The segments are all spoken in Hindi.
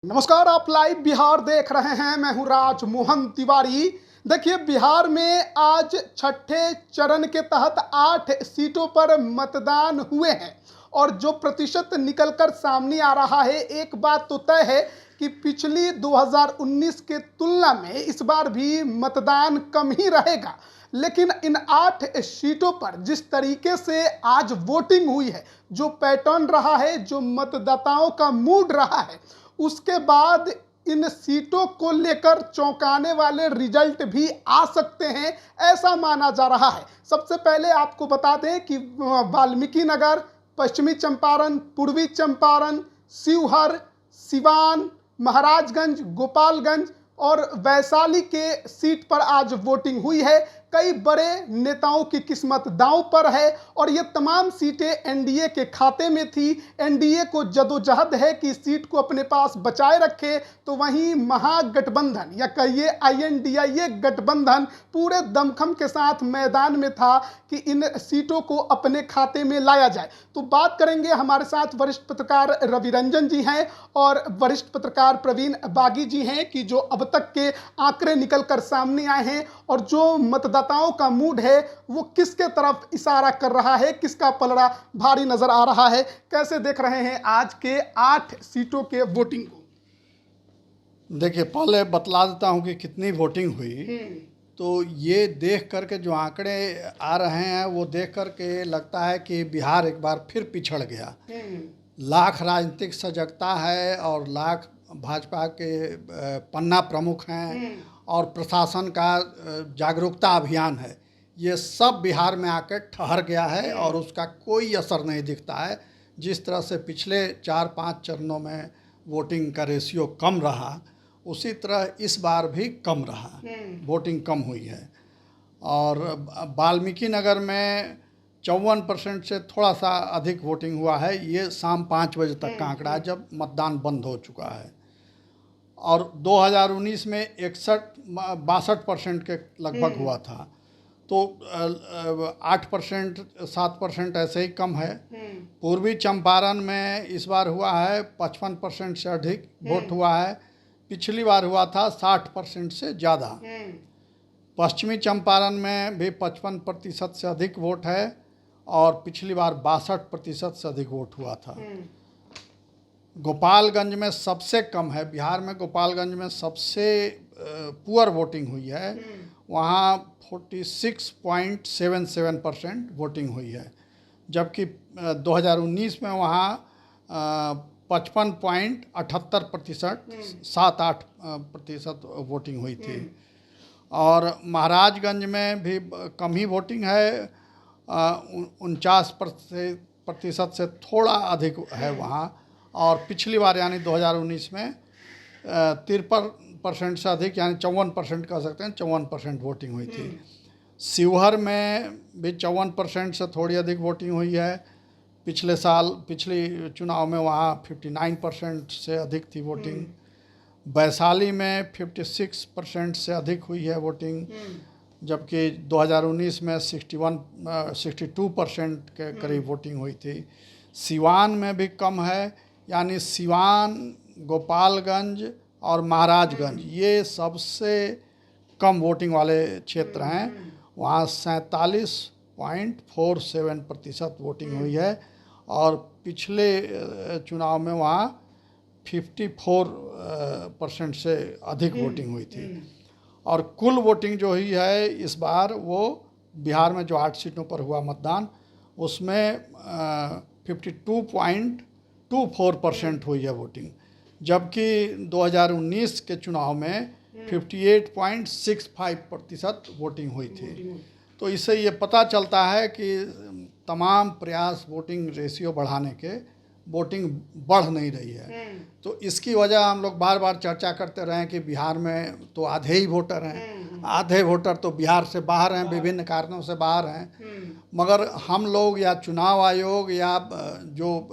नमस्कार, आप लाइव बिहार देख रहे हैं। मैं हूं राज मोहन तिवारी। देखिए, बिहार में आज छठे चरण के तहत 8 सीटों पर मतदान हुए हैं और जो प्रतिशत निकलकर सामने आ रहा है, एक बात तो तय है कि पिछली 2019 के तुलना में इस बार भी मतदान कम ही रहेगा। लेकिन इन 8 सीटों पर जिस तरीके से आज वोटिंग हुई है, जो पैटर्न रहा है, जो मतदाताओं का मूड रहा है, उसके बाद इन सीटों को लेकर चौंकाने वाले रिजल्ट भी आ सकते हैं, ऐसा माना जा रहा है। सबसे पहले आपको बता दें कि वाल्मीकि नगर, पश्चिमी चंपारण, पूर्वी चंपारण, शिवहर, सिवान, महाराजगंज, गोपालगंज और वैशाली के सीट पर आज वोटिंग हुई है। कई बड़े नेताओं की किस्मत दांव पर है और ये तमाम सीटें एनडीए के खाते में थी। एनडीए को जदोजहद है कि सीट को अपने पास बचाए रखे, तो वहीं महागठबंधन या कहिए आईएनडीए गठबंधन पूरे दमखम के साथ मैदान में था कि इन सीटों को अपने खाते में लाया जाए। तो बात करेंगे, हमारे साथ वरिष्ठ पत्रकार रवि रंजन जी हैं और वरिष्ठ पत्रकार प्रवीण बागी जी हैं कि जो अब तक के आंकड़े निकल कर सामने आए हैं और जो मतदाताओं का मूड है वो किसके तरफ इशारा कर रहा है, किसका पलड़ा भारी नजर आ रहा है। कैसे देख रहे हैं आज के 8 सीटों के वोटिंग को? देखिए, पहले बतला देता हूं कि कितनी वोटिंग हुई। तो ये देख करके जो आंकड़े आ रहे हैं वो देख करके लगता है कि बिहार एक बार फिर पिछड़ गया। लाख राजनीतिक सजगता है और लाख भाजपा के पन्ना प्रमुख हैं और प्रशासन का जागरूकता अभियान है। ये सब बिहार में आकर ठहर गया है और उसका कोई असर नहीं दिखता है। जिस तरह से पिछले 4-5 चरणों में वोटिंग का रेशियो कम रहा, उसी तरह इस बार भी कम रहा, वोटिंग कम हुई है। और वाल्मीकि नगर में 54% से थोड़ा सा अधिक वोटिंग हुआ है। ये शाम 5 बजे तक का आंकड़ा है, जब मतदान बंद हो चुका है। और 2019 में 62% के लगभग हुआ था। तो 8% 7% ऐसे ही कम है। पूर्वी चंपारण में इस बार हुआ है 55% से अधिक वोट हुआ है। पिछली बार हुआ था 60% से ज़्यादा। पश्चिमी चंपारण में भी 55% से अधिक वोट है और पिछली बार 62% से अधिक वोट हुआ था। गोपालगंज में सबसे कम है। बिहार में गोपालगंज में सबसे पुअर वोटिंग हुई है। वहाँ 46.77% वोटिंग हुई है, जबकि 2019 में वहाँ 55.78% 7-8% वोटिंग हुई थी। और महाराजगंज में भी कम ही वोटिंग है, 49% से थोड़ा अधिक है वहाँ। और पिछली बार यानी 2019 में 53% से अधिक यानी 54% कह सकते हैं, 54% वोटिंग हुई थी। शिवहर में भी 54% से थोड़ी अधिक वोटिंग हुई है। पिछली चुनाव में वहाँ 59% से अधिक थी वोटिंग। वैशाली में 56% से अधिक हुई है वोटिंग, जबकि 2019 में 62% के करीब वोटिंग हुई थी। सिवान में भी कम है, यानी सिवान, गोपालगंज और महाराजगंज ये सबसे कम वोटिंग वाले क्षेत्र हैं। वहाँ 47.47% वोटिंग हुई है और पिछले चुनाव में वहाँ 54% से अधिक वोटिंग हुई थी। और कुल वोटिंग जो हुई है इस बार, वो बिहार में जो 8 सीटों पर हुआ मतदान, उसमें 52.24% हुई है वोटिंग, जबकि 2019 के चुनाव में 58.65% वोटिंग हुई थी। तो इससे ये पता चलता है कि तमाम प्रयास वोटिंग रेशियो बढ़ाने के, वोटिंग बढ़ नहीं रही है। तो इसकी वजह हम लोग बार बार चर्चा करते रहे कि बिहार में तो आधे ही वोटर हैं, आधे वोटर तो बिहार से बाहर हैं, विभिन्न कारणों से बाहर हैं। मगर हम लोग या चुनाव आयोग या जो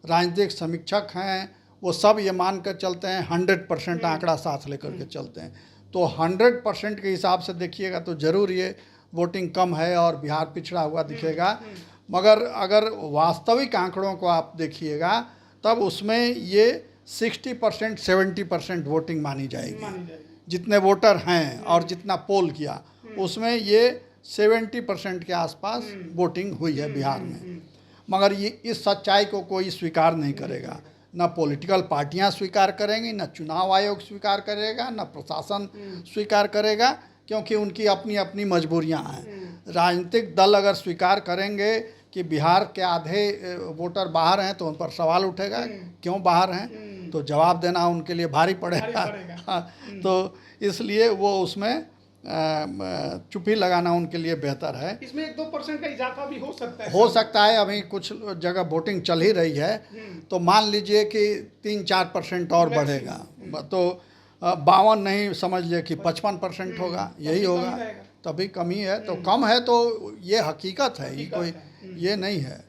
राजनीतिक समीक्षक हैं, वो सब ये मान कर चलते हैं, 100% आंकड़ा साथ लेकर के चलते हैं। तो 100% के हिसाब से देखिएगा तो ज़रूर ये वोटिंग कम है और बिहार पिछड़ा हुआ दिखेगा। मगर अगर वास्तविक आंकड़ों को आप देखिएगा तब उसमें ये 60% 70% वोटिंग मानी जाएगी। जितने वोटर हैं और जितना पोल किया उसमें ये 70% के आसपास वोटिंग हुई है बिहार में। मगर ये इस सच्चाई को कोई स्वीकार नहीं करेगा, ना पॉलिटिकल पार्टियां स्वीकार करेंगी, ना चुनाव आयोग स्वीकार करेगा, ना प्रशासन स्वीकार करेगा, क्योंकि उनकी अपनी अपनी मजबूरियां हैं। राजनीतिक दल अगर स्वीकार करेंगे कि बिहार के आधे वोटर बाहर हैं तो उन पर सवाल उठेगा, क्यों बाहर हैं, तो जवाब देना उनके लिए भारी पड़ेगा। हाँ, तो इसलिए वो उसमें चुप्पी लगाना उनके लिए बेहतर है। इसमें 1-2% का इजाफा भी हो सकता है। हो सकता है, अभी कुछ जगह वोटिंग चल ही रही है, तो मान लीजिए कि 3-4% और बढ़ेगा, तो 52 नहीं, समझ लिए कि 55% होगा, यही होगा, तभी कमी है। तो कम है तो ये हकीकत है, ये कोई ये नहीं है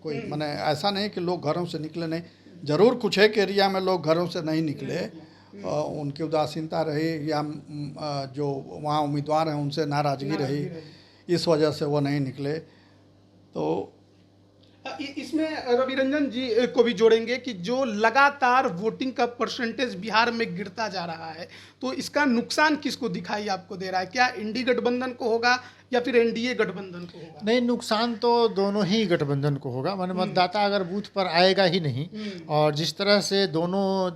कोई माने ऐसा नहीं कि लोग घरों से निकले नहीं। ज़रूर कुछ एक एरिया में लोग घरों से नहीं निकले, उनकी उदासीनता रही या जो वहाँ उम्मीदवार हैं उनसे नाराज़गी रही, इस वजह से वो नहीं निकले। तो इसमें रवि रंजन जी को भी जोड़ेंगे कि जो लगातार वोटिंग का परसेंटेज बिहार में गिरता जा रहा है, तो इसका नुकसान किसको दिखाई आपको दे रहा है? क्या इंडी गठबंधन को होगा या फिर एनडीए गठबंधन को होगा? नहीं, नुकसान तो दोनों ही गठबंधन को होगा। माने मतदाता अगर बूथ पर आएगा ही नहीं, और जिस तरह से दोनों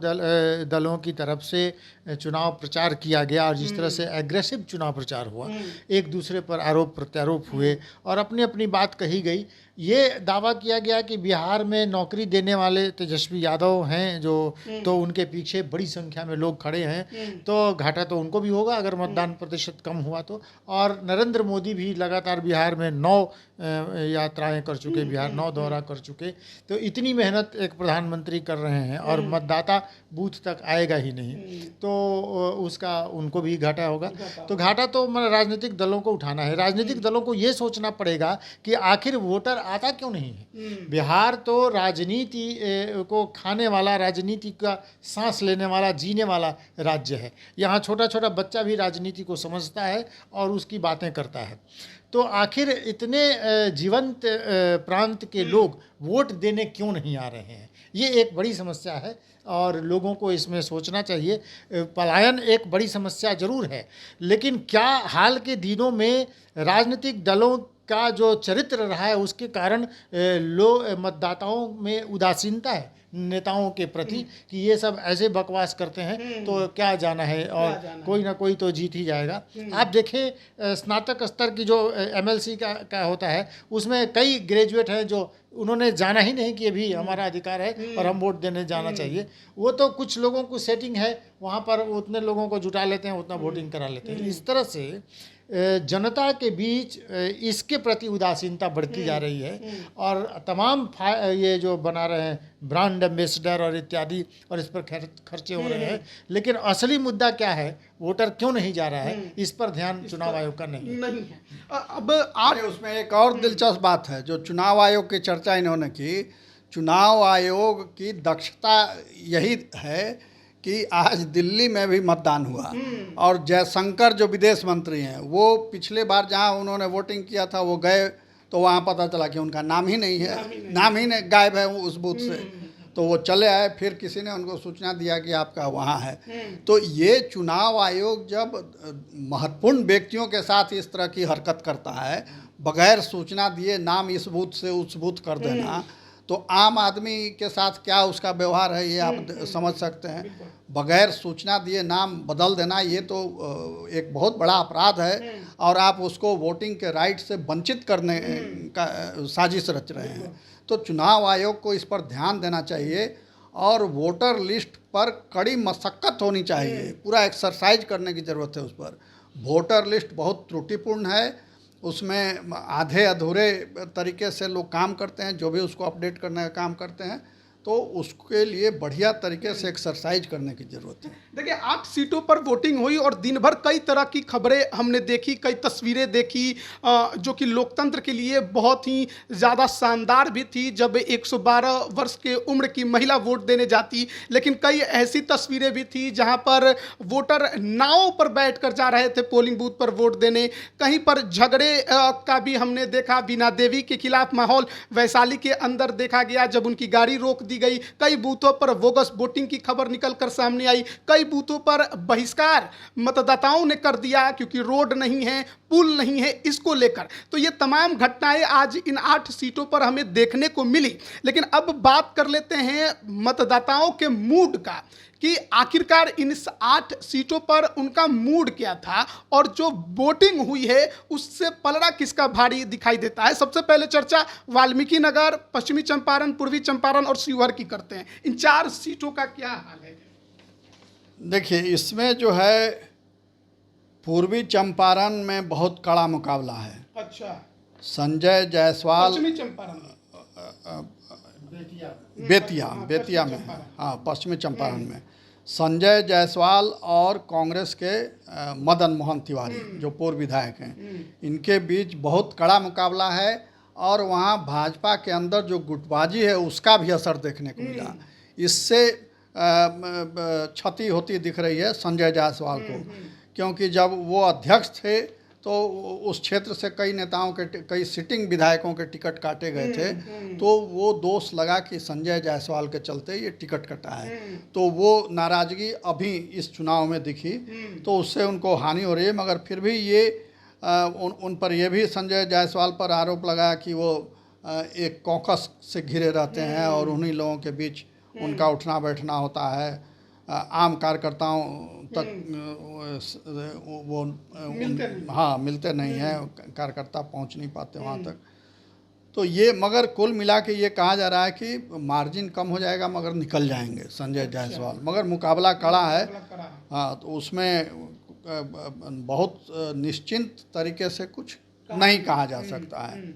दलों की तरफ से चुनाव प्रचार किया गया और जिस तरह से एग्रेसिव चुनाव प्रचार हुआ, एक दूसरे पर आरोप प्रत्यारोप हुए और अपनी अपनी बात कही गई, ये दावा किया गया कि बिहार में नौकरी देने वाले तेजस्वी यादव हैं जो, तो उनके पीछे बड़ी संख्या में लोग खड़े हैं, तो घाटा तो उनको भी होगा अगर मतदान प्रतिशत कम हुआ तो। और नरेंद्र मोदी भी लगातार बिहार में 9 यात्राएं कर चुके, बिहार 9 दौरा कर चुके, तो इतनी मेहनत एक प्रधानमंत्री कर रहे हैं और मतदाता बूथ तक आएगा ही नहीं, तो उसका उनको भी घाटा होगा। तो घाटा तो राजनीतिक दलों को उठाना है। राजनीतिक दलों को ये सोचना पड़ेगा कि आखिर वोटर आता क्यों नहीं है। बिहार तो राजनीति को खाने वाला, राजनीति का सांस लेने वाला, जीने वाला राज्य है। यहाँ छोटा छोटा बच्चा भी राजनीति को समझता है और उसकी बातें करता है। तो आखिर इतने जीवंत प्रांत के लोग वोट देने क्यों नहीं आ रहे हैं, ये एक बड़ी समस्या है और लोगों को इसमें सोचना चाहिए। पलायन एक बड़ी समस्या जरूर है, लेकिन क्या हाल के दिनों में राजनीतिक दलों का जो चरित्र रहा है उसके कारण मतदाताओं में उदासीनता है नेताओं के प्रति कि ये सब ऐसे बकवास करते हैं तो क्या जाना है, और कोई ना कोई तो जीत ही जाएगा। आप देखें स्नातक स्तर की जो एमएलसी का होता है, उसमें कई ग्रेजुएट हैं जो उन्होंने जाना ही नहीं कि ये भी हमारा अधिकार है और हम वोट देने जाना चाहिए। वो तो कुछ लोगों को सेटिंग है, वहाँ पर उतने लोगों को जुटा लेते हैं, उतना वोटिंग करा लेते हैं। इस तरह से जनता के बीच इसके प्रति उदासीनता बढ़ती जा रही है और तमाम ये जो बना रहे हैं ब्रांड एम्बेसडर और इत्यादि, और इस पर खर्चे हो रहे हैं, लेकिन असली मुद्दा क्या है, वोटर क्यों नहीं जा रहा है, इस पर ध्यान चुनाव आयोग का नहीं है। अब आज उसमें एक और दिलचस्प बात है जो चुनाव आयोग की चर्चा इन्होंने की। चुनाव आयोग की दक्षता यही है कि आज दिल्ली में भी मतदान हुआ और जयशंकर जो विदेश मंत्री हैं वो पिछले बार जहां उन्होंने वोटिंग किया था वो गए, तो वहां पता चला कि उनका नाम ही नहीं है, नाम ही नहीं, गायब है उस बूथ से। तो वो चले आए, फिर किसी ने उनको सूचना दिया कि आपका वहाँ है। तो ये चुनाव आयोग जब महत्वपूर्ण व्यक्तियों के साथ इस तरह की हरकत करता है, बगैर सूचना दिए नाम इस बूथ से उस बूथ कर देना, तो आम आदमी के साथ क्या उसका व्यवहार है ये आप समझ सकते हैं। बगैर सूचना दिए नाम बदल देना ये तो एक बहुत बड़ा अपराध है और आप उसको वोटिंग के राइट से वंचित करने का साजिश रच रहे हैं। तो चुनाव आयोग को इस पर ध्यान देना चाहिए और वोटर लिस्ट पर कड़ी मशक्कत होनी चाहिए, पूरा एक्सरसाइज करने की ज़रूरत है उस पर। वोटर लिस्ट बहुत त्रुटिपूर्ण है, उसमें आधे अधूरे तरीके से लोग काम करते हैं, जो भी उसको अपडेट करने का काम करते हैं, तो उसके लिए बढ़िया तरीके से एक्सरसाइज करने की ज़रूरत है। देखिए 8 सीटों पर वोटिंग हुई और दिन भर कई तरह की खबरें हमने देखी, कई तस्वीरें देखी जो कि लोकतंत्र के लिए बहुत ही ज़्यादा शानदार भी थी जब 112 वर्ष के उम्र की महिला वोट देने जाती, लेकिन कई ऐसी तस्वीरें भी थी जहां पर वोटर नाव पर बैठकर जा रहे थे पोलिंग बूथ पर वोट देने। कहीं पर झगड़े का भी हमने देखा, बीना देवी के खिलाफ माहौल वैशाली के अंदर देखा गया जब उनकी गाड़ी रोक दी दी गई, कई बूथों पर बोगस वोटिंग की खबर निकलकर सामने आई, कई बूथों पर बहिष्कार मतदाताओं ने कर दिया क्योंकि रोड नहीं है, पुल नहीं है, इसको लेकर। तो ये तमाम घटनाएं आज इन 8 सीटों पर हमें देखने को मिली। लेकिन अब बात कर लेते हैं मतदाताओं के मूड का कि आखिरकार इन 8 सीटों पर उनका मूड क्या था और जो वोटिंग हुई है उससे पलड़ा किसका भारी दिखाई देता है। सबसे पहले चर्चा वाल्मीकि नगर, पश्चिमी चंपारण, पूर्वी चंपारण और शिवहर की करते हैं। इन 4 सीटों का क्या हाल है? देखिए, इसमें जो है पूर्वी चंपारण में बहुत कड़ा मुकाबला है। अच्छा, संजय जायसवाल पश्चिमी चंपारण, बेतिया में, हाँ पश्चिमी चंपारण में संजय जायसवाल और कांग्रेस के मदन मोहन तिवारी जो पूर्व विधायक हैं, इनके बीच बहुत कड़ा मुकाबला है। और वहाँ भाजपा के अंदर जो गुटबाजी है उसका भी असर देखने को मिला। इससे क्षति होती दिख रही है संजय जायसवाल को, क्योंकि जब वो अध्यक्ष थे तो उस क्षेत्र से कई नेताओं के, कई सिटिंग विधायकों के टिकट काटे गए थे, तो वो दोष लगा कि संजय जायसवाल के चलते ये टिकट कटा है। तो वो नाराज़गी अभी इस चुनाव में दिखी, तो उससे उनको हानि हो रही है। मगर फिर भी ये उन पर यह भी संजय जायसवाल पर आरोप लगा कि वो एक कॉकस से घिरे रहते हैं और उन्हीं लोगों के बीच उनका उठना बैठना होता है। आम कार्यकर्ताओं तक वो मिलते नहीं हैं, कार्यकर्ता पहुंच नहीं पाते वहां तक। तो ये, मगर कुल मिला के ये कहा जा रहा है कि मार्जिन कम हो जाएगा मगर निकल जाएंगे संजय जायसवाल। मगर मुकाबला कड़ा है, हाँ, तो उसमें बहुत निश्चिंत तरीके से कुछ नहीं कहा जा सकता है।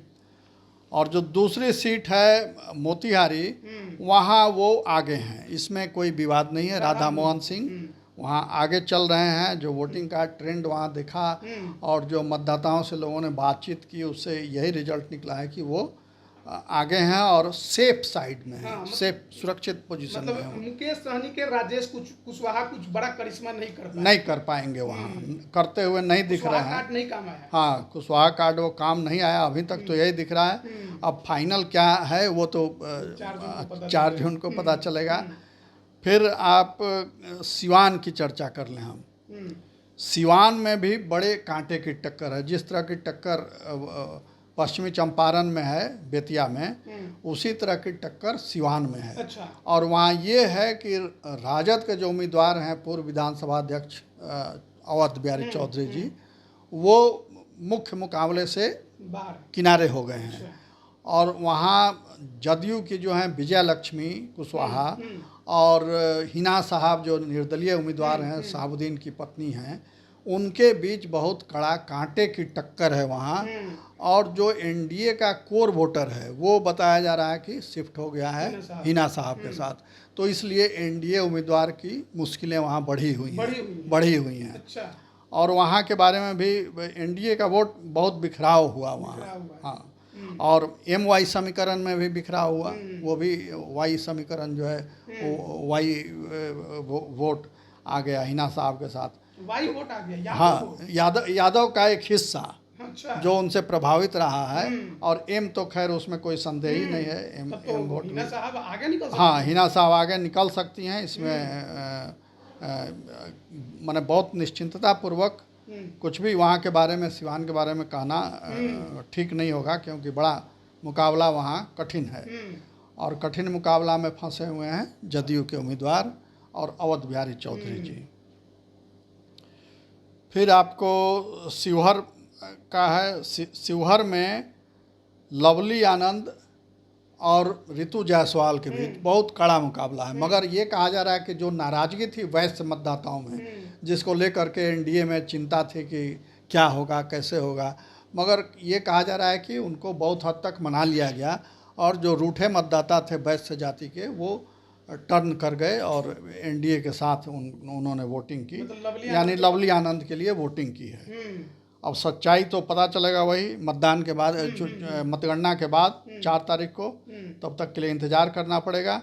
और जो दूसरी सीट है मोतिहारी, वहाँ वो आगे हैं, इसमें कोई विवाद नहीं है। राधा मोहन सिंह वहाँ आगे चल रहे हैं। जो वोटिंग का ट्रेंड वहाँ दिखा और जो मतदाताओं से लोगों ने बातचीत की, उससे यही रिजल्ट निकला है कि वो आगे हैं और सेफ साइड में है, सेफ सुरक्षित पोजीशन में है। मुकेश सहनी के राजेश कुशवाहा कुछ बड़ा करिश्मा नहीं कर पाएंगे, वहाँ करते हुए नहीं दिख रहे हैं। नहीं काम आया। हाँ, कुशवाहा कार्ड वो काम नहीं आया अभी तक, तो यही दिख रहा है। अब फाइनल क्या है वो तो 4 जून को पता चलेगा। फिर आप सिवान की चर्चा कर लें हम। सिवान में भी बड़े कांटे की टक्कर है। जिस तरह की टक्कर पश्चिमी चंपारण में है, बेतिया में, उसी तरह की टक्कर सिवान में है। अच्छा। और वहाँ ये है कि राजद के जो उम्मीदवार हैं, पूर्व विधानसभा अध्यक्ष अवध बिहारी चौधरी जी, वो मुख्य मुकाबले से किनारे हो गए हैं। और वहाँ जदयू की जो हैं विजय लक्ष्मी कुशवाहा और हिना साहब जो निर्दलीय उम्मीदवार हैं, साहबुद्दीन की पत्नी हैं, उनके बीच बहुत कड़ा कांटे की टक्कर है वहाँ। और जो एनडीए का कोर वोटर है वो बताया जा रहा है कि शिफ्ट हो गया है हिना साहब के साथ। तो इसलिए एनडीए उम्मीदवार की मुश्किलें वहाँ बढ़ी हुई हैं। अच्छा। और वहाँ के बारे में भी एनडीए का वोट बहुत बिखराव हुआ वहाँ। हाँ, और MY समीकरण में भी बिखराव हुआ। वो भी वाई समीकरण जो है वो वाई वोट आ गया हिना साहब के साथ। वाई वोट आ गया। हाँ, यादव का एक हिस्सा। अच्छा। जो उनसे प्रभावित रहा है। और एम तो खैर उसमें कोई संदेह ही नहीं है। एम वोट हिना साहब आगे निकल सकती हैं। हाँ, हिना साहब आगे निकल सकती हैं। इसमें माने बहुत निश्चिंतता पूर्वक कुछ भी वहाँ के बारे में, सिवान के बारे में कहना ठीक नहीं होगा, क्योंकि बड़ा मुकाबला वहाँ कठिन है। और कठिन मुकाबला में फंसे हुए हैं जदयू के उम्मीदवार और अवध बिहारी चौधरी जी। फिर आपको शिवहर का है। शिवहर में लवली आनंद और ऋतु जायसवाल के बीच बहुत कड़ा मुकाबला है। मगर ये कहा जा रहा है कि जो नाराज़गी थी वैश्य मतदाताओं में, जिसको लेकर के एनडीए में चिंता थी कि क्या होगा, कैसे होगा, मगर ये कहा जा रहा है कि उनको बहुत हद तक मना लिया गया। और जो रूठे मतदाता थे वैश्य जाति के, वो टर्न कर गए और एनडीए के साथ उन्होंने वोटिंग की, यानी लवली आनंद के लिए वोटिंग की है। अब सच्चाई तो पता चलेगा वही मतदान के बाद, मतगणना के बाद 4 तारीख को। तब तक के लिए इंतज़ार करना पड़ेगा।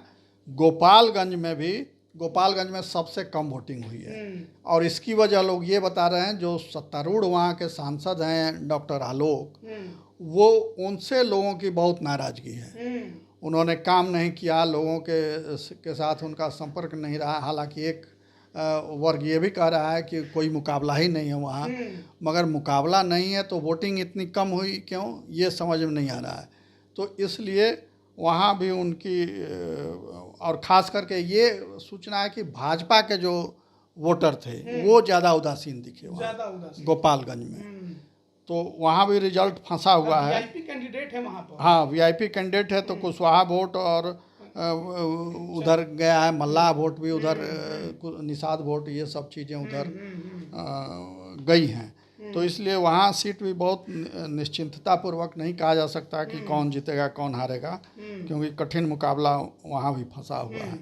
गोपालगंज में सबसे कम वोटिंग हुई है। और इसकी वजह लोग ये बता रहे हैं, जो सत्तारूढ़ वहाँ के सांसद हैं डॉक्टर आलोक, वो उनसे लोगों की बहुत नाराज़गी है। उन्होंने काम नहीं किया, लोगों के साथ उनका संपर्क नहीं रहा। हालांकि एक वर्ग ये भी कह रहा है कि कोई मुकाबला ही नहीं है वहाँ, मगर मुकाबला नहीं है तो वोटिंग इतनी कम हुई क्यों, ये समझ में नहीं आ रहा है। तो इसलिए वहाँ भी उनकी और ख़ास करके ये सूचना है कि भाजपा के जो वोटर थे वो ज़्यादा उदासीन दिखे वहाँ गोपालगंज में। तो वहाँ भी रिजल्ट फंसा हुआ है। वीआईपी कैंडिडेट है वहाँ पर। हाँ, वीआईपी कैंडिडेट है, तो कुशवाहा वोट और उधर गया है, मल्लाह वोट भी उधर, निषाद वोट, ये सब चीज़ें उधर गई हैं। तो इसलिए वहाँ सीट भी बहुत निश्चिंतता पूर्वक नहीं कहा जा सकता कि कौन जीतेगा कौन हारेगा, क्योंकि कठिन मुकाबला वहाँ भी फंसा हुआ है।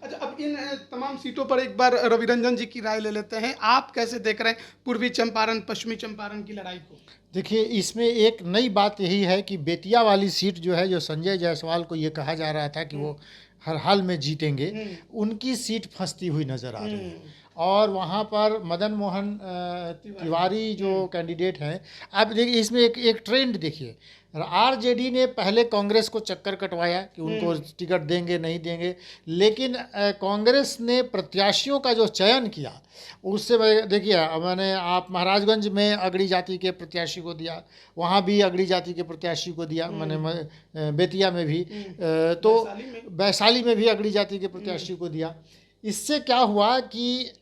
अच्छा, अब इन तमाम सीटों पर एक बार रवि रंजन जी की राय ले लेते हैं। आप कैसे देख रहे हैं पूर्वी चंपारण पश्चिमी चंपारण की लड़ाई को? देखिए, इसमें एक नई बात यही है कि बेतिया वाली सीट जो है, जो संजय जायसवाल को ये कहा जा रहा था कि वो हर हाल में जीतेंगे, उनकी सीट फंसती हुई नज़र आ रही है। और वहाँ पर मदन मोहन तिवारी जो कैंडिडेट हैं, आप देखिए इसमें एक ट्रेंड देखिए। आरजेडी ने पहले कांग्रेस को चक्कर कटवाया कि उनको टिकट देंगे नहीं देंगे, लेकिन कांग्रेस ने प्रत्याशियों का जो चयन किया उससे देखिए, मैंने आप महाराजगंज में अगड़ी जाति के प्रत्याशी को दिया, वहाँ भी अगड़ी जाति के प्रत्याशी को दिया, मैंने बेतिया में भी, तो वैशाली में भी अगड़ी जाति के प्रत्याशी को दिया। इससे क्या हुआ कि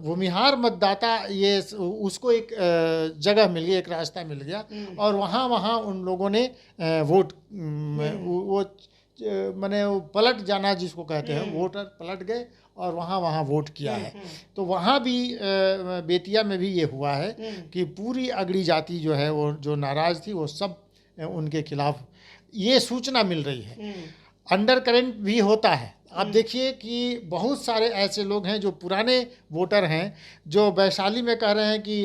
भूमिहार मतदाता ये उसको एक जगह मिल गई, एक रास्ता मिल गया, और वहाँ उन लोगों ने वोट वो माने पलट जाना जिसको कहते हैं, वोटर पलट गए और वहाँ वोट किया है। तो वहाँ भी बेतिया में भी ये हुआ है कि पूरी अगड़ी जाति जो है वो जो नाराज़ थी वो सब उनके खिलाफ ये सूचना मिल रही है। अंडर करेंट भी होता है। आप देखिए कि बहुत सारे ऐसे लोग हैं जो पुराने वोटर हैं, जो वैशाली में कह रहे हैं कि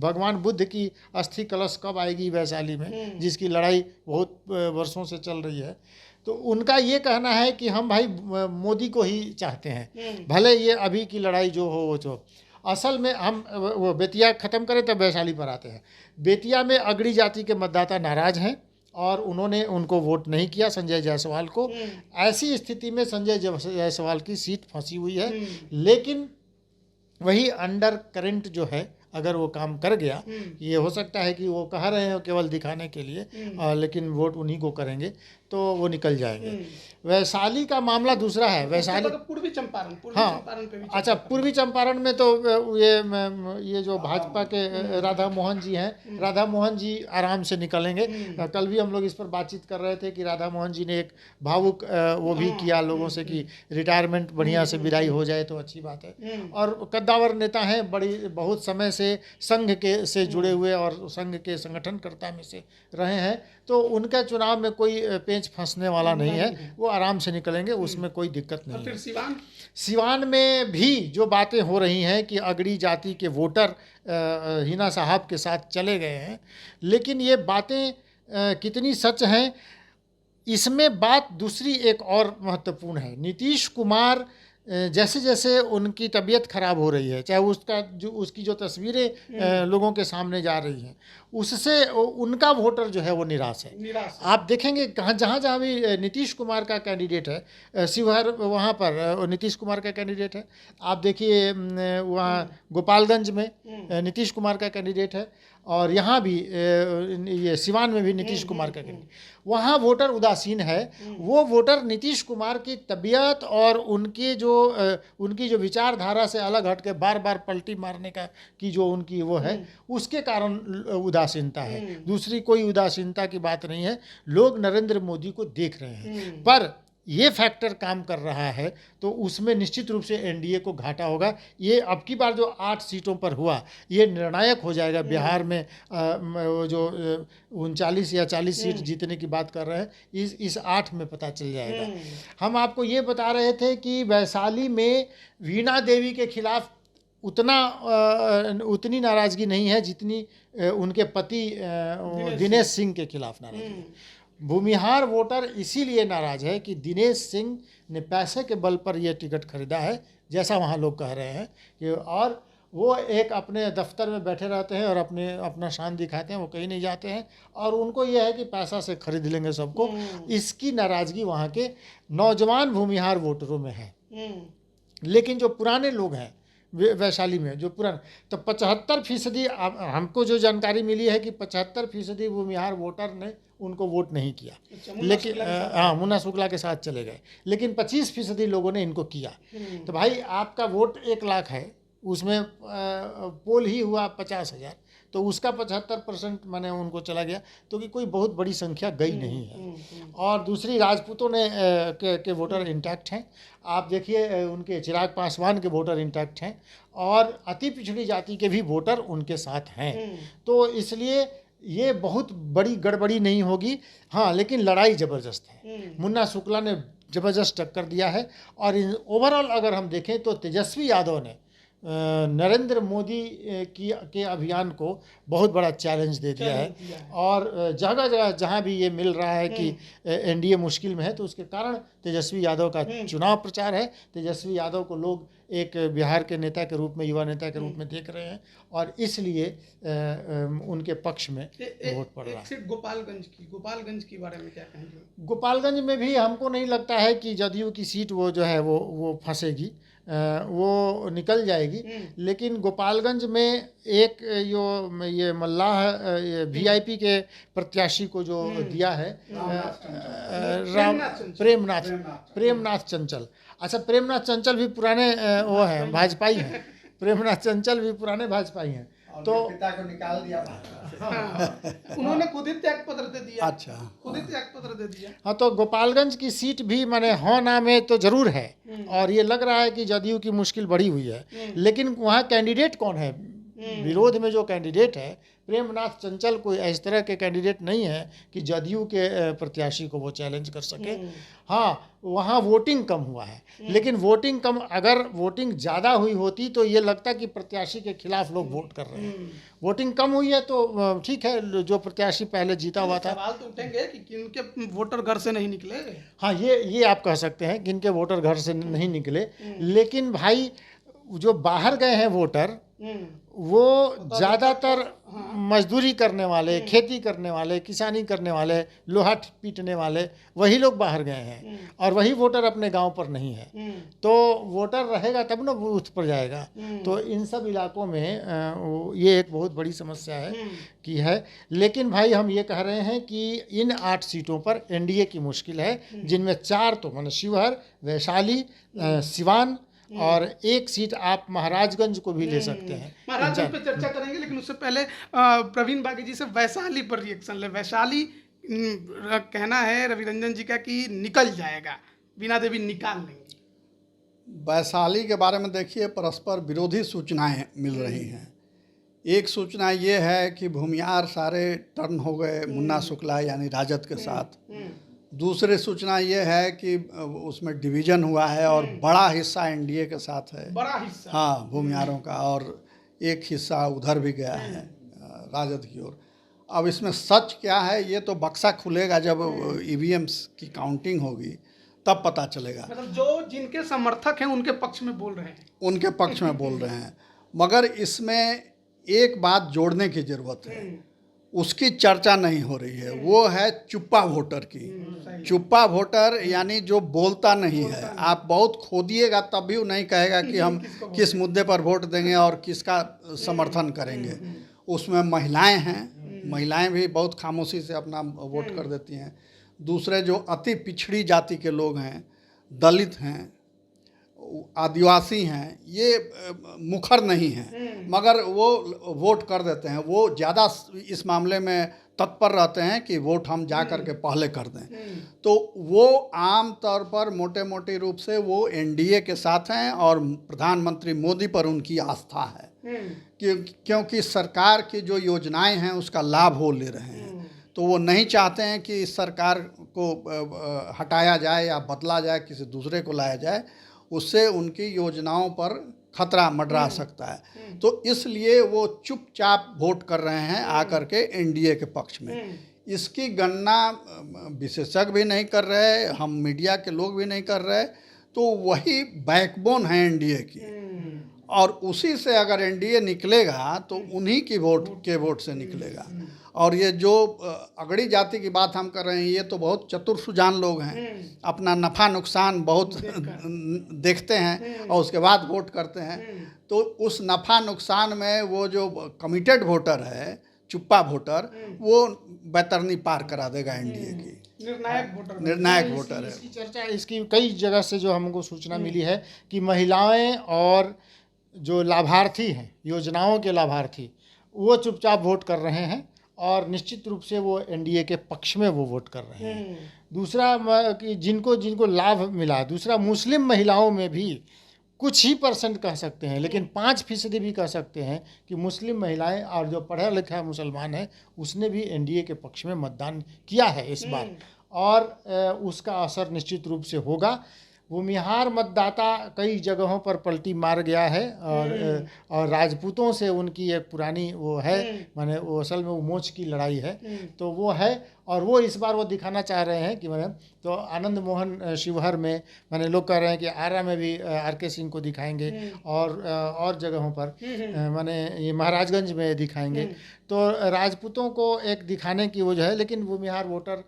भगवान बुद्ध की अस्थि कलश कब आएगी वैशाली में, जिसकी लड़ाई बहुत वर्षों से चल रही है। तो उनका ये कहना है कि हम भाई मोदी को ही चाहते हैं, भले ये अभी की लड़ाई जो हो वो जो। असल में हम वो बेतिया ख़त्म करें तब वैशाली पर आते हैं। बेतिया में अगड़ी जाति के मतदाता नाराज़ हैं और उन्होंने उनको वोट नहीं किया संजय जायसवाल को। ऐसी स्थिति में संजय जायसवाल की सीट फंसी हुई है। लेकिन वही अंडर करंट जो है, अगर वो काम कर गया, ये हो सकता है कि वो कह रहे हैं केवल दिखाने के लिए, लेकिन वोट उन्हीं को करेंगे तो वो निकल जाएंगे। वैशाली का मामला दूसरा है। वैशाली पूर्वी चंपारण पे भी। अच्छा, पूर्वी चंपारण में तो ये जो भाजपा के राधा मोहन जी हैं, राधा मोहन जी आराम से निकलेंगे। कल भी हम लोग इस पर बातचीत कर रहे थे कि राधा मोहन जी ने एक भावुक वो भी किया लोगों से कि रिटायरमेंट बढ़िया से विदाई हो जाए तो अच्छी बात है। और कद्दावर नेता हैं, बहुत समय से संघ के से जुड़े हुए और संघ के संगठनकर्ता में से रहे हैं, तो उनका चुनाव में कोई पेंच फंसने वाला नहीं है, वो आराम से निकलेंगे, उसमें कोई दिक्कत नहीं है। फिर सिवान में भी जो बातें हो रही हैं कि अगड़ी जाति के वोटर हिना साहब के साथ चले गए हैं, लेकिन ये बातें कितनी सच हैं, इसमें बात दूसरी एक और महत्वपूर्ण है। नीतीश कुमार जैसे जैसे उनकी तबीयत खराब हो रही है, चाहे उसकी जो तस्वीरें लोगों के सामने जा रही हैं, उससे उनका वोटर जो है वो निराश है। आप देखेंगे जहाँ भी नीतीश कुमार का कैंडिडेट है, शिवहर वहाँ पर नीतीश कुमार का कैंडिडेट है। आप देखिए वहाँ गोपालगंज में नीतीश कुमार का कैंडिडेट है, और यहाँ भी ये सिवान में भी नीतीश कुमार का कैंडिडेट। वहाँ वोटर उदासीन है। वो वोटर नीतीश कुमार की तबीयत और उनकी जो विचारधारा से अलग हट के बार बार पलटी मारने की जो उनकी वो है, उसके कारण उदासीनता है। दूसरी कोई उदासीनता की बात नहीं है। लोग नरेंद्र मोदी को देख रहे हैं, पर ये फैक्टर काम कर रहा है तो उसमें निश्चित रूप से एनडीए को घाटा होगा। ये अब की बार जो 8 सीटों पर हुआ, ये निर्णायक हो जाएगा। बिहार में जो 39 या 40 सीट जीतने की बात कर रहे हैं, इस 8 में पता चल जाएगा। हम आपको ये बता रहे थे कि वैशाली में वीणा देवी के खिलाफ उतनी नाराज़गी नहीं है जितनी उनके पति दिनेश सिंह के खिलाफ नाराज़गी। भूमिहार वोटर इसीलिए नाराज़ है कि दिनेश सिंह ने पैसे के बल पर यह टिकट खरीदा है, जैसा वहाँ लोग कह रहे हैं कि, और वो एक अपने दफ्तर में बैठे रहते हैं और अपना शान दिखाते हैं, वो कहीं नहीं जाते हैं और उनको ये है कि पैसा से खरीद लेंगे सबको। इसकी नाराज़गी वहाँ के नौजवान भूमिहार वोटरों में है। लेकिन जो पुराने लोग हैं वैशाली में, जो पुराने, तो 75% हमको जो जानकारी मिली है कि 75% भूमिहार वोटर ने उनको वोट नहीं किया। लेकिन हाँ, मुन्ना शुक्ला के साथ चले गए, लेकिन 25% लोगों ने इनको किया। तो भाई आपका वोट 1 लाख है, उसमें पोल ही हुआ 50,000, तो उसका 75% माने उनको चला गया, तो कि कोई बहुत बड़ी संख्या गई नहीं है। और दूसरी, राजपूतों ने के वोटर इंटैक्ट हैं। आप देखिए उनके चिराग पासवान के वोटर इंटैक्ट हैं और अति पिछड़ी जाति के भी वोटर उनके साथ हैं। तो इसलिए ये बहुत बड़ी गड़बड़ी नहीं होगी। हाँ, लेकिन लड़ाई ज़बरदस्त है। मुन्ना शुक्ला ने ज़बरदस्त टक्कर दिया है। और ओवरऑल अगर हम देखें तो तेजस्वी यादव ने नरेंद्र मोदी के अभियान को बहुत बड़ा चैलेंज दे दिया है। और जगह जगह जहाँ भी ये मिल रहा है कि एनडीए मुश्किल में है, तो उसके कारण तेजस्वी यादव का चुनाव प्रचार है। तेजस्वी यादव को लोग एक बिहार के नेता के रूप में, युवा नेता के रूप में देख रहे हैं और इसलिए उनके पक्ष में वोट पड़ रहा है। सिर्फ गोपालगंज के बारे में क्या कहेंगे? गोपालगंज में भी हमको नहीं लगता है कि जदयू की सीट वो जो है वो फंसेगी, वो निकल जाएगी। लेकिन गोपालगंज में एक ये मल्लाह वीआईपी के प्रत्याशी को जो दिया है, प्रेमनाथ चंचल। अच्छा, प्रेमनाथ चंचल भी पुराने वो हैं, भाजपाई हैं। प्रेमनाथ चंचल भी पुराने भाजपाई हैं। तो पिता को निकाल दिया। उन्होंने खुद ही त्याग पत्र दे दिया। अच्छा, खुद ही त्याग पत्र दे दिया। हाँ, तो गोपालगंज की सीट भी माने हाँ ना में तो जरूर है और ये लग रहा है कि जदयू की मुश्किल बढ़ी हुई है। लेकिन वहाँ कैंडिडेट कौन है? विरोध में जो कैंडिडेट है, प्रेमनाथ चंचल कोई इस तरह के कैंडिडेट नहीं है कि जदयू के प्रत्याशी को वो चैलेंज कर सके। हाँ, वहाँ वोटिंग कम हुआ है, लेकिन वोटिंग कम, अगर वोटिंग ज़्यादा हुई होती तो ये लगता कि प्रत्याशी के खिलाफ लोग वोट कर रहे हैं। वोटिंग कम हुई है तो ठीक है, जो प्रत्याशी पहले जीता हुआ था। सवाल तो उठेंगे कि किनके वोटर घर से नहीं निकले। हाँ, ये आप कह सकते हैं कि इनके वोटर घर से नहीं निकले। लेकिन भाई जो बाहर गए हैं वोटर, वो ज़्यादातर मजदूरी करने वाले, खेती करने वाले, किसानी करने वाले, लोहा पीटने वाले, वही लोग बाहर गए हैं और वही वोटर अपने गांव पर नहीं है। तो वोटर रहेगा तब ना बूथ पर जाएगा। तो इन सब इलाकों में ये एक बहुत बड़ी समस्या है। लेकिन भाई हम ये कह रहे हैं कि इन 8 सीटों पर एनडीए की मुश्किल है, जिनमें 4 तो माने शिवहर, वैशाली, सिवान और 1 सीट आप महाराजगंज को भी ले सकते हैं। महाराजगंज पे चर्चा करेंगे, लेकिन उससे पहले प्रवीण बागी जी से वैशाली पर रिएक्शन ले। वैशाली कहना है रवि रंजन जी का कि निकल जाएगा, बीना देवी निकाल लेंगे। वैशाली के बारे में देखिए, परस्पर विरोधी सूचनाएं मिल रही हैं। एक सूचना ये है कि भूमिहार सारे टर्न हो गए मुन्ना शुक्ला यानी राजद के साथ। दूसरी सूचना ये है कि उसमें डिवीजन हुआ है और बड़ा हिस्सा एनडीए के साथ है, बड़ा हिस्सा, हाँ, भूमिहारों का, और एक हिस्सा उधर भी गया है राजद की ओर। अब इसमें सच क्या है ये तो बक्सा खुलेगा जब ईवीएम्स की काउंटिंग होगी, तब पता चलेगा। मतलब जो जिनके समर्थक हैं उनके पक्ष में बोल रहे हैं, उनके पक्ष में बोल रहे हैं। मगर इसमें एक बात जोड़ने की ज़रूरत है, उसकी चर्चा नहीं हो रही है, वो है चुप्पा वोटर की। चुप्पा वोटर यानी जो बोलता नहीं है। आप बहुत खोदिएगा तब भी वो नहीं कहेगा कि हम किस मुद्दे पर वोट देंगे और किसका समर्थन करेंगे। उसमें महिलाएं हैं, महिलाएं भी बहुत खामोशी से अपना वोट कर देती हैं। दूसरे जो अति पिछड़ी जाति के लोग हैं, दलित हैं, आदिवासी हैं, ये मुखर नहीं हैं, मगर वो वोट कर देते हैं। वो ज़्यादा इस मामले में तत्पर रहते हैं कि वोट हम जा कर के पहले कर दें। तो वो आम तौर पर मोटे मोटे रूप से वो एनडीए के साथ हैं और प्रधानमंत्री मोदी पर उनकी आस्था है, क्योंकि सरकार की जो योजनाएं हैं उसका लाभ वो ले रहे हैं। तो वो नहीं चाहते हैं कि इस सरकार को हटाया जाए या बदला जाए, किसी दूसरे को लाया जाए, उससे उनकी योजनाओं पर खतरा मंडरा सकता है। तो इसलिए वो चुपचाप वोट कर रहे हैं आकर के एनडीए के पक्ष में। इसकी गणना विशेषज्ञ भी नहीं कर रहे, हम मीडिया के लोग भी नहीं कर रहे। तो वही बैकबोन है एनडीए की और उसी से अगर एनडीए निकलेगा तो उन्हीं की वोट से निकलेगा। और ये जो अगड़ी जाति की बात हम कर रहे हैं, ये तो बहुत चतुर सुजान लोग हैं, अपना नफ़ा नुकसान बहुत देखते हैं और उसके बाद वोट करते हैं। तो उस नफ़ा नुकसान में वो जो कमिटेड वोटर है, चुप्पा वोटर, वो बैतरनी पार करा देगा एनडीए की। निर्णायक वोटर है। इसकी चर्चा, इसकी कई जगह से जो हमको सूचना मिली है कि महिलाएं और जो लाभार्थी हैं, योजनाओं के लाभार्थी, वो चुपचाप वोट कर रहे हैं और निश्चित रूप से वो एनडीए के पक्ष में वो वोट कर रहे हैं। दूसरा कि जिनको लाभ मिला, दूसरा मुस्लिम महिलाओं में भी कुछ ही % कह सकते हैं, लेकिन 5% भी कह सकते हैं कि मुस्लिम महिलाएं और जो पढ़ा लिखा मुसलमान है, उसने भी एनडीए के पक्ष में मतदान किया है इस बार, और उसका असर निश्चित रूप से होगा। भूमिहार मतदाता कई जगहों पर पलटी मार गया है, और राजपूतों से उनकी एक पुरानी वो है, माने वो असल में वो मोच की लड़ाई है, तो वो है। और वो इस बार वो दिखाना चाह रहे हैं कि मैंने तो आनंद मोहन शिवहर में, मैंने लोग कह रहे हैं कि आरा में भी आर.के. सिंह को दिखाएंगे, और जगहों पर मैंने ये महाराजगंज में दिखाएंगे। तो राजपूतों को एक दिखाने की वजह है, लेकिन भूमिहार वोटर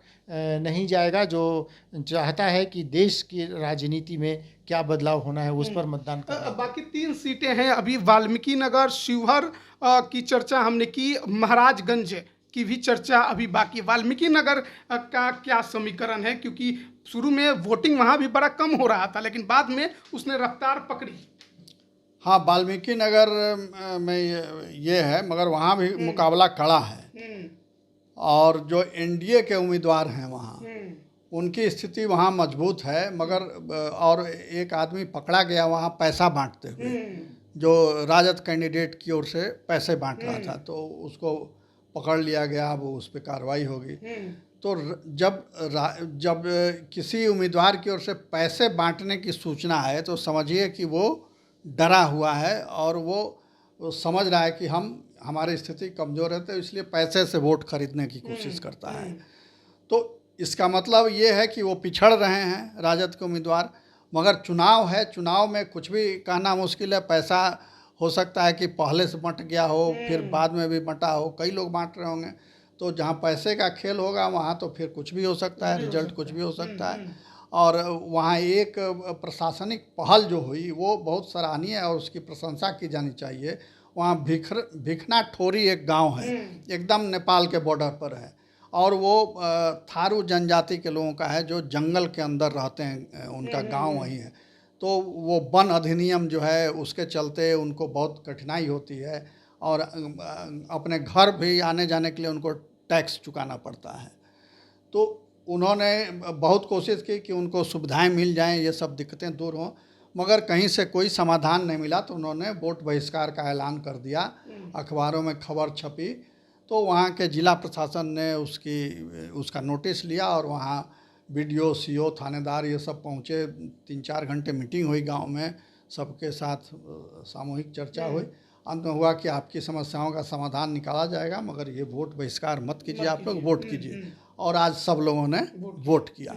नहीं जाएगा, जो चाहता है कि देश की राजनीति में क्या बदलाव होना है उस पर मतदान करना। बाकी 3 सीटें हैं अभी, वाल्मीकि नगर, शिवहर की चर्चा हमने की, महाराजगंज की भी चर्चा अभी बाकी। वाल्मीकि नगर का क्या समीकरण है, क्योंकि शुरू में वोटिंग वहाँ भी बड़ा कम हो रहा था, लेकिन बाद में उसने रफ्तार पकड़ी। हाँ, वाल्मीकि नगर में ये है, मगर वहाँ भी मुकाबला कड़ा है। और जो एनडीए के उम्मीदवार हैं वहाँ, उनकी स्थिति वहाँ मजबूत है, मगर और एक आदमी पकड़ा गया वहाँ पैसा बांटते हुए, जो राजद कैंडिडेट की ओर से पैसे बांट रहा था, तो उसको पकड़ लिया गया। अब उस पर कार्रवाई होगी। तो जब किसी उम्मीदवार की ओर से पैसे बांटने की सूचना है, तो समझिए कि वो डरा हुआ है और वो समझ रहा है कि हमारी स्थिति कमज़ोर है, तो इसलिए पैसे से वोट खरीदने की कोशिश करता है। तो इसका मतलब ये है कि वो पिछड़ रहे हैं राजद के उम्मीदवार। मगर चुनाव है, चुनाव में कुछ भी कहना मुश्किल है। पैसा हो सकता है कि पहले से बंट गया हो, फिर बाद में भी बंटा हो, कई लोग बांट रहे होंगे। तो जहाँ पैसे का खेल होगा वहाँ तो फिर कुछ भी हो सकता है, रिजल्ट कुछ भी हो सकता है। और वहाँ एक प्रशासनिक पहल जो हुई वो बहुत सराहनीय है और उसकी प्रशंसा की जानी चाहिए। वहाँ भिखना ठोरी एक गांव है, एकदम नेपाल के बॉर्डर पर है, और वो थारू जनजाति के लोगों का है, जो जंगल के अंदर रहते हैं, उनका गांव वहीं है। तो वो वन अधिनियम जो है उसके चलते उनको बहुत कठिनाई होती है, और अपने घर भी आने जाने के लिए उनको टैक्स चुकाना पड़ता है। तो उन्होंने बहुत कोशिश की कि उनको सुविधाएं मिल जाएं, ये सब दिक्कतें दूर हों, मगर कहीं से कोई समाधान नहीं मिला। तो उन्होंने वोट बहिष्कार का ऐलान कर दिया, अखबारों में खबर छपी। तो वहाँ के जिला प्रशासन ने उसका नोटिस लिया, और वहाँ बीडीओ, सीओ, थानेदार ये सब पहुँचे। 3-4 घंटे मीटिंग हुई गांव में, सबके साथ सामूहिक चर्चा हुई। अंत में हुआ कि आपकी समस्याओं का समाधान निकाला जाएगा, मगर ये वोट बहिष्कार मत कीजिए, आप लोग वोट कीजिए। और आज सब लोगों ने वोट किया।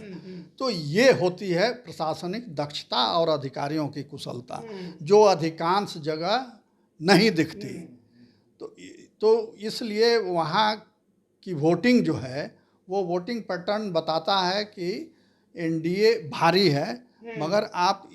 तो ये होती है प्रशासनिक दक्षता और अधिकारियों की कुशलता, जो अधिकांश जगह नहीं दिखती। तो इसलिए वहाँ की वोटिंग जो है, वो वोटिंग पैटर्न बताता है कि एनडीए भारी है, मगर आप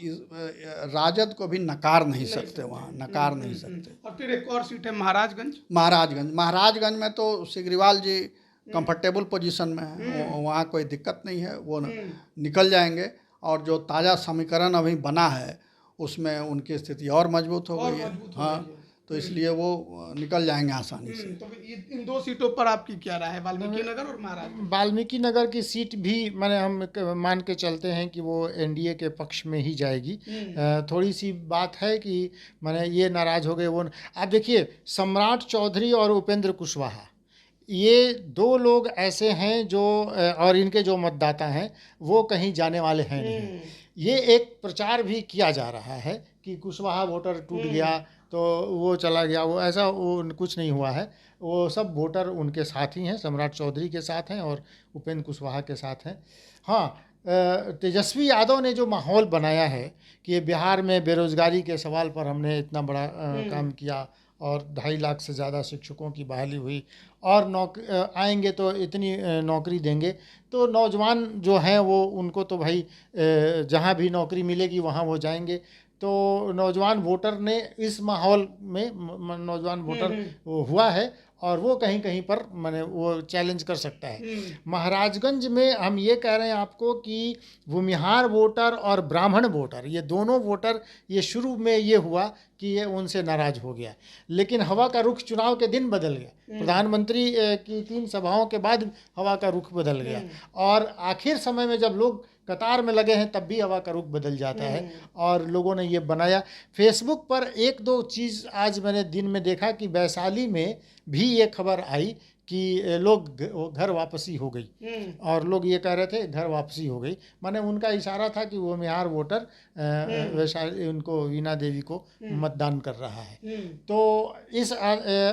राजद को भी नकार नहीं सकते, वहाँ नकार नहीं सकते। और फिर एक और सीट है महाराजगंज। महाराजगंज में तो सिग्रीवाल जी कंफर्टेबल पोजीशन में है, वहाँ कोई दिक्कत नहीं है, वो निकल जाएंगे। और जो ताज़ा समीकरण अभी बना है उसमें उनकी स्थिति और मजबूत हो गई है। हाँ, तो इसलिए वो निकल जाएंगे आसानी से। तो इन 2 सीटों पर आपकी क्या राय है, वाल्मीकि नगर और महाराजगंज? वाल्मीकि नगर की सीट भी मैंने हम मान के चलते हैं कि वो एनडीए के पक्ष में ही जाएगी। थोड़ी सी बात है कि मैंने ये नाराज़ हो गए वो। आप देखिए, सम्राट चौधरी और उपेंद्र कुशवाहा, ये 2 लोग ऐसे हैं जो, और इनके जो मतदाता हैं वो कहीं जाने वाले हैं नहीं। ये एक प्रचार भी किया जा रहा है कि कुशवाहा वोटर टूट गया तो वो चला गया, वो ऐसा वो कुछ नहीं हुआ है। वो सब वोटर उनके साथ ही हैं, सम्राट चौधरी के साथ हैं और उपेंद्र कुशवाहा के साथ हैं। हाँ, तेजस्वी यादव ने जो माहौल बनाया है कि ये बिहार में बेरोजगारी के सवाल पर हमने इतना बड़ा काम किया और 2.5 लाख से ज़्यादा शिक्षकों की बहाली हुई और आएंगे तो इतनी नौकरी देंगे, तो नौजवान जो हैं वो उनको तो भाई जहाँ भी नौकरी मिलेगी वहाँ वो जाएंगे। तो नौजवान वोटर ने इस माहौल में नौजवान वोटर हुआ है और वो कहीं कहीं पर माने वो चैलेंज कर सकता है। महाराजगंज में हम ये कह रहे हैं आपको कि भूमिहार वोटर और ब्राह्मण वोटर, ये दोनों वोटर, ये शुरू में ये हुआ कि ये उनसे नाराज हो गया, लेकिन हवा का रुख चुनाव के दिन बदल गया। प्रधानमंत्री की 3 सभाओं के बाद हवा का रुख बदल गया और आखिर समय में जब लोग कतार में लगे हैं तब भी हवा का रुख बदल जाता है और लोगों ने ये बनाया। फेसबुक पर 1-2 चीज़ आज मैंने दिन में देखा कि वैशाली में भी ये खबर आई कि लोग घर वापसी हो गई और लोग ये कह रहे थे घर वापसी हो गई, माने उनका इशारा था कि वो बिहार वोटर वैशाली उनको वीणा देवी को मतदान कर रहा है। तो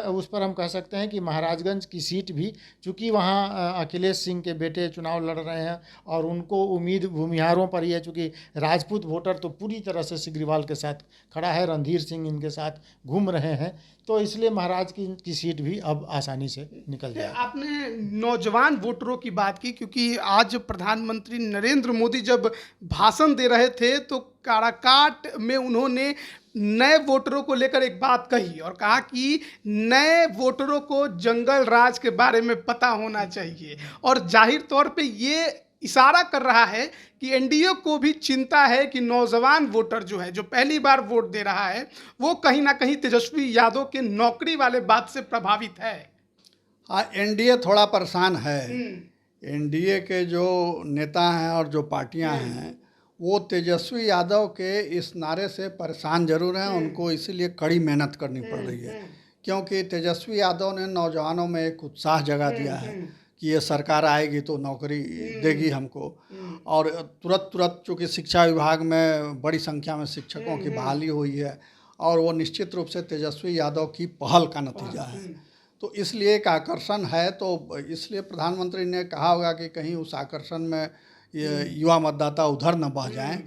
उस पर हम कह सकते हैं कि महाराजगंज की सीट भी, चूँकि वहाँ अखिलेश सिंह के बेटे चुनाव लड़ रहे हैं और उनको उम्मीद भूमिहारों पर ही है, चूँकि राजपूत वोटर तो पूरी तरह से सिग्रीवाल के साथ खड़ा है, रणधीर सिंह इनके साथ घूम रहे हैं, तो इसलिए महाराज की सीट भी अब आसानी से निकल जाए। आपने नौजवान वोटरों की बात की, क्योंकि आज प्रधानमंत्री नरेंद्र मोदी जब भाषण दे रहे थे तो काराकाट में उन्होंने नए वोटरों को लेकर एक बात कही और कहा कि नए वोटरों को जंगल राज के बारे में पता होना चाहिए और जाहिर तौर पे ये इशारा कर रहा है कि एनडीए को भी चिंता है कि नौजवान वोटर जो है, जो पहली बार वोट दे रहा है, वो कहीं ना कहीं तेजस्वी यादव के नौकरी वाले बात से प्रभावित है। हाँ, एनडीए थोड़ा परेशान है। एनडीए के जो नेता हैं और जो पार्टियां हैं वो तेजस्वी यादव के इस नारे से परेशान जरूर हैं, उनको इसीलिए कड़ी मेहनत करनी पड़ रही है, क्योंकि तेजस्वी यादव ने नौजवानों में एक उत्साह जगा दिया है कि ये सरकार आएगी तो नौकरी देगी हमको, और तुरंत चूँकि शिक्षा विभाग में बड़ी संख्या में शिक्षकों की बहाली हुई है और वो निश्चित रूप से तेजस्वी यादव की पहल का नतीजा है, तो इसलिए एक आकर्षण है। तो इसलिए प्रधानमंत्री ने कहा होगा कि कहीं उस आकर्षण में ये युवा मतदाता उधर न बह जाएं।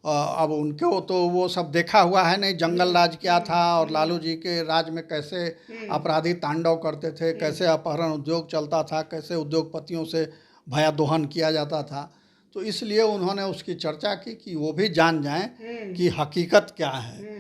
अब उनको तो वो सब देखा हुआ है नहीं, जंगल राज क्या था और लालू जी के राज में कैसे अपराधी तांडव करते थे, कैसे अपहरण उद्योग चलता था, कैसे उद्योगपतियों से भयादोहन किया जाता था, तो इसलिए उन्होंने उसकी चर्चा की कि वो भी जान जाएं कि हकीकत क्या है।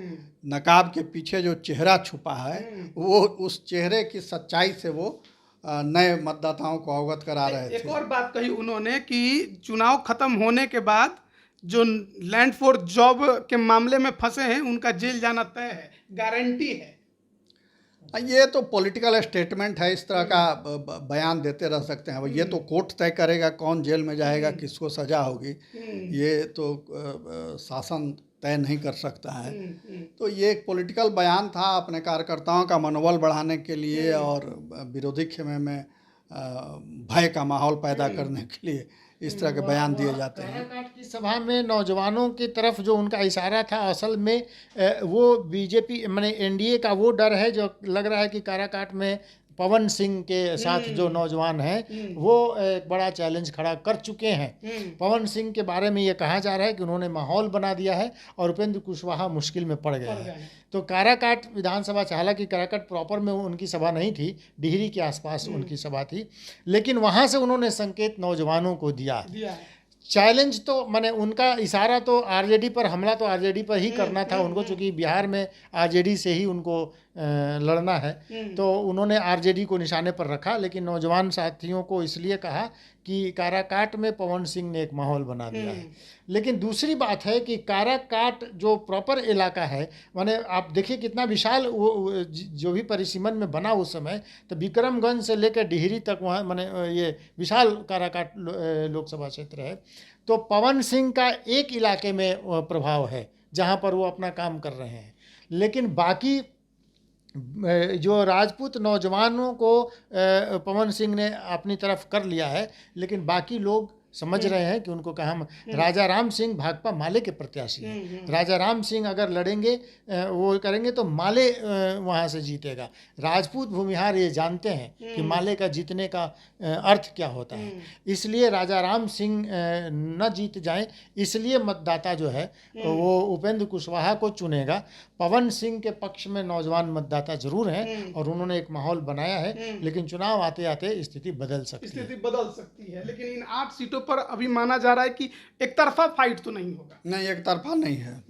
नकाब के पीछे जो चेहरा छुपा है वो उस चेहरे की सच्चाई से वो नए मतदाताओं को अवगत करा रहे थे। एक और बात कही उन्होंने कि चुनाव खत्म होने के बाद जो लैंड फॉर जॉब के मामले में फंसे हैं उनका जेल जाना तय है, गारंटी है। ये तो पॉलिटिकल स्टेटमेंट है, इस तरह का बयान देते रह सकते हैं। ये तो कोर्ट तय करेगा कौन जेल में जाएगा, किसको सजा होगी, ये तो शासन तय नहीं कर सकता है। तो ये एक पॉलिटिकल बयान था अपने कार्यकर्ताओं का मनोबल बढ़ाने के लिए और विरोधी खेमे में भय का माहौल पैदा करने के लिए इस तरह के बयान दिए जाते हैं। काराकाट की सभा में नौजवानों की तरफ जो उनका इशारा था, असल में वो बीजेपी माने एनडीए का वो डर है जो लग रहा है कि काराकाट में पवन सिंह के साथ जो नौजवान हैं वो एक बड़ा चैलेंज खड़ा कर चुके हैं। पवन सिंह के बारे में ये कहा जा रहा है कि उन्होंने माहौल बना दिया है और उपेंद्र कुशवाहा मुश्किल में पड़ गया है। तो काराकाट विधानसभा, हालांकि काराकाट प्रॉपर में उनकी सभा नहीं थी, डिहरी के आसपास उनकी सभा थी, लेकिन वहाँ से उन्होंने संकेत नौजवानों को दिया है। चैलेंज तो माने उनका इशारा तो आरजेडी पर, हमला तो आरजेडी पर ही करना था उनको, चूँकि बिहार में आरजेडी से ही उनको लड़ना है, तो उन्होंने आरजेडी को निशाने पर रखा। लेकिन नौजवान साथियों को इसलिए कहा कि काराकाट में पवन सिंह ने एक माहौल बना दिया है। लेकिन दूसरी बात है कि काराकाट जो प्रॉपर इलाका है, माने आप देखिए कितना विशाल वो जो भी परिसीमन में बना उस समय, तो विक्रमगंज से लेकर डिहरी तक वहाँ माने ये विशाल काराकाट लोकसभा क्षेत्र है। तो पवन सिंह का एक इलाके में प्रभाव है जहाँ पर वो अपना काम कर रहे हैं, लेकिन बाकी जो राजपूत नौजवानों को पवन सिंह ने अपनी तरफ कर लिया है, लेकिन बाकी लोग समझ रहे हैं कि उनको कहा हम राजा राम सिंह भाकपा माले के प्रत्याशी हैं। राजा राम सिंह अगर लड़ेंगे वो करेंगे तो माले वहाँ से जीतेगा। राजपूत भूमिहार ये जानते हैं कि माले का जीतने का अर्थ क्या होता है, इसलिए राजा राम सिंह न जीत जाएं, इसलिए मतदाता जो है वो उपेंद्र कुशवाहा को चुनेगा। पवन सिंह के पक्ष में नौजवान मतदाता जरूर हैं और उन्होंने एक माहौल बनाया है, लेकिन चुनाव आते आते स्थिति बदल सकती है। लेकिन इन 8 सीटों पर अभी माना जा रहा है कि एक तरफा फाइट तो नहीं होगा। नहीं, एक तरफा नहीं है।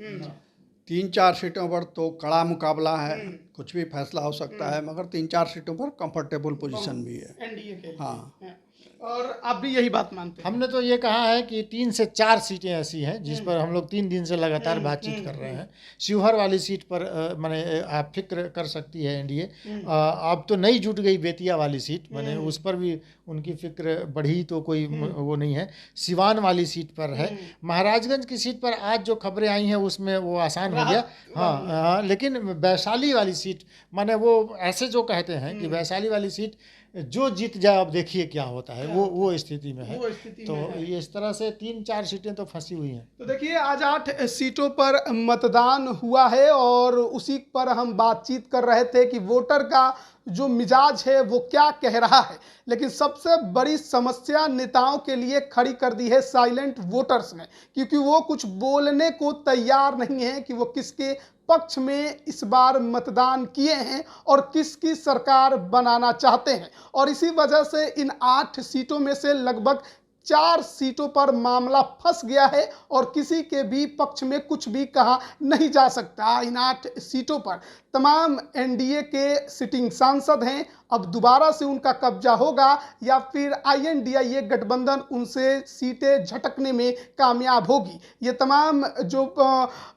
3-4 सीटों पर तो कड़ा मुकाबला है, कुछ भी फैसला हो सकता है, मगर 3-4 सीटों पर कंफर्टेबल पोजीशन भी है एनडीए के लिए। हाँ। और आप भी यही बात मानते हैं? हमने तो ये कहा है कि 3 से 4 सीटें ऐसी हैं जिस पर हम लोग 3 दिन से लगातार बातचीत कर रहे हैं। शिवहर वाली सीट पर माने आप फिक्र कर सकती है एनडीए। अब तो नई जुट गई बेतिया वाली सीट, माने उस पर भी उनकी फिक्र बढ़ी तो कोई वो नहीं है। सिवान वाली सीट पर है। महाराजगंज की सीट पर आज जो खबरें आई हैं उसमें वो आसान हो गया। हाँ, लेकिन वैशाली वाली सीट माने वो ऐसे जो कहते हैं कि वैशाली वाली सीट जो जीत जाए अब देखिए क्या होता है, वो स्थिति में है। तो ये इस तरह से 3-4 सीटें तो फंसी हुई हैं। तो देखिए आज 8 सीटों पर मतदान हुआ है और उसी पर हम बातचीत कर रहे थे कि वोटर का जो मिजाज है वो क्या कह रहा है। लेकिन सबसे बड़ी समस्या नेताओं के लिए खड़ी कर दी है साइलेंट वोटर्स ने, क्योंकि वो कुछ बोलने को तैयार नहीं है कि वो किसके पक्ष में इस बार मतदान किए हैं और किसकी सरकार बनाना चाहते हैं। और इसी वजह से इन 8 सीटों में से लगभग 4 सीटों पर मामला फंस गया है और किसी के भी पक्ष में कुछ भी कहा नहीं जा सकता। इन 8 सीटों पर तमाम एनडीए के सिटिंग सांसद हैं। अब दोबारा से उनका कब्जा होगा या फिर INDIA गठबंधन उनसे सीटें झटकने में कामयाब होगी। ये तमाम जो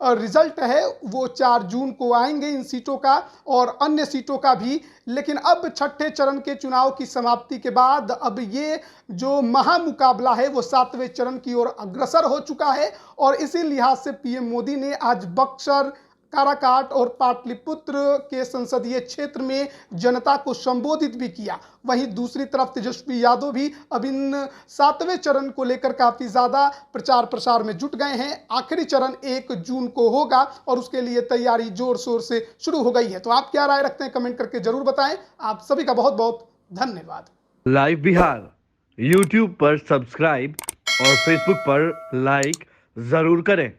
रिजल्ट है वो 4 जून को आएंगे इन सीटों का और अन्य सीटों का भी। लेकिन अब छठे चरण के चुनाव की समाप्ति के बाद अब ये जो महामुकाबला है वो 7वें चरण की ओर अग्रसर हो चुका है। और इसी लिहाज से PM मोदी ने आज बक्सर, काराकाट और पाटलिपुत्र के संसदीय क्षेत्र में जनता को संबोधित भी किया। वहीं दूसरी तरफ तेजस्वी यादव भी अब इन 7वें चरण को लेकर काफ़ी ज़्यादा प्रचार प्रसार में जुट गए हैं। आखिरी चरण 1 जून को होगा और उसके लिए तैयारी जोर शोर से शुरू हो गई है। तो आप क्या राय रखते हैं कमेंट करके जरूर बताएं। आप सभी का बहुत बहुत धन्यवाद। लाइव बिहार YouTube पर सब्सक्राइब और Facebook पर लाइक जरूर करें।